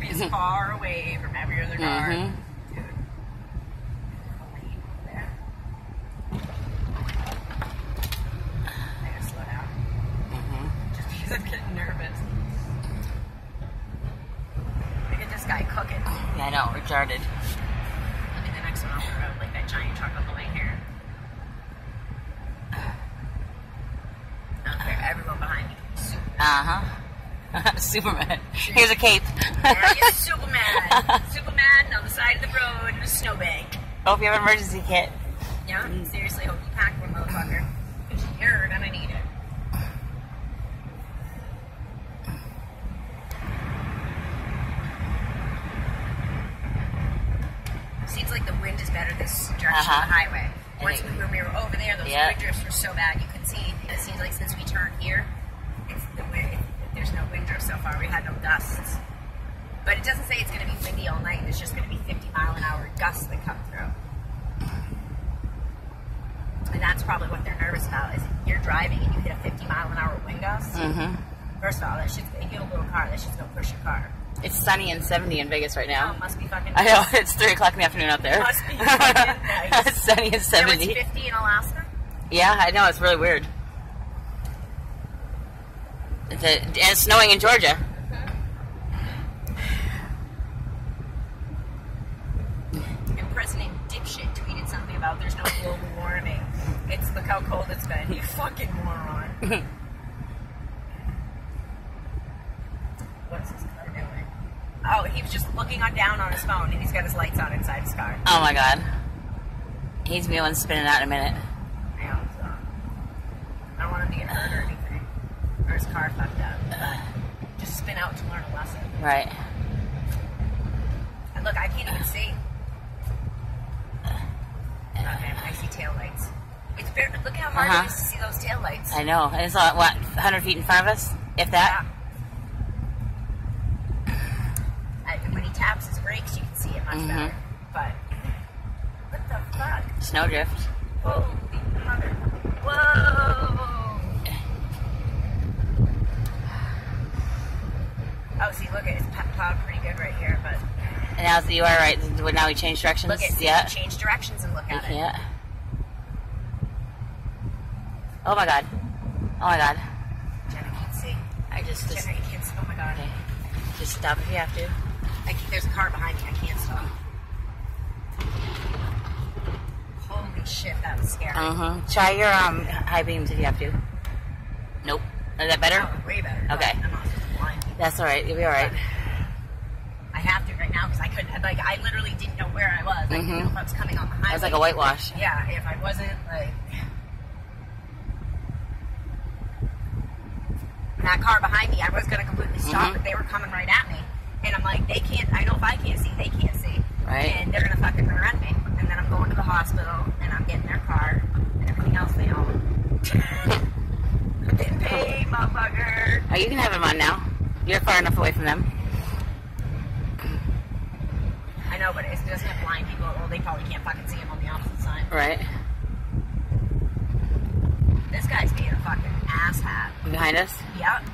is far away from every other car. Dude. There. I gotta slow down. Just because I'm getting nervous. Look at this guy cooking. Yeah, I know, retarded. Look at the next one off the road, like that giant truck on the way here. Okay, everyone behind me. Superman. Here's a cape. There is Superman. Superman on the side of the road in a snowbank. Hope you have an emergency kit. Yeah, seriously, hope you pack one, motherfucker. Because you're gonna need it. Seems like the wind is better this direction of the highway. Once when we were over there, those wind drifts were so bad you could see. It seems like since we turned here, it's the wind. There's no wind drift so far. We had no gusts. But it doesn't say it's going to be windy all night. It's just going to be 50-mile-an-hour gusts that come through. And that's probably what they're nervous about, is you're driving and you hit a 50-mile-an-hour wind gust. First of all, that shit's, if you have a little car, that shit's going to push your car. It's sunny and 70 in Vegas right now. Oh, must be fucking I nice. know, it's 3 o'clock in the afternoon out there. Must be fucking nice. It's sunny and 70. So it's 50 in Alaska? Yeah, I know, it's really weird. And it's snowing in Georgia. And President Dipshit tweeted something about there's no global warming. It's look how cold it's been. You fucking moron. What's this car doing? Oh, he was just looking down on his phone and he's got his lights on inside his car. Oh my god. He's gonna be one spinning out in a minute. Yeah, so I don't want him to get hurt or anything. Or his car fucked up. But just spin out to learn a lesson. Right. And look, I can't even see. Okay, I see taillights. It's very, look how hard it is to see those taillights. I know. And it's what, 100 feet in front of us? If that? Yeah. When he taps his brakes, you can see it much better. But, what the fuck? Snowdrift. Holy mother. Whoa! Oh, see, look, it's plowed pretty good right here, but... And now you are right. Now we change directions? Look at change directions and look at it. Yeah. Oh my god. Oh my god. Jenna can't see. Jenna, you can't see. Oh my god. Okay. Just stop if you have to. There's a car behind me. I can't stop. Holy shit, that was scary. Try your high beams if you have to. Nope. Is that better? Oh, way better. Okay. I'm not supposed to blind people. That's alright. You'll be alright. I have to right now because I couldn't. Like, I literally didn't know where I was. I didn't know if I was coming on the highway. It was like a whitewash. Yeah, if I wasn't, like... And that car behind me, I was going to completely stop, but they were coming right at me. And I'm like, they can't, I know if I can't see, they can't see. Right. And they're going to fucking run me. And then I'm going to the hospital, and I'm getting their car, and everything else they own. Getting paid, motherfucker. Oh, you can have them on now. You're far enough away from them. I know, but it doesn't have blind people. Well, they probably can't fucking see him on the opposite side. Right. This guy's being a fucking asshat. Behind us? Yep.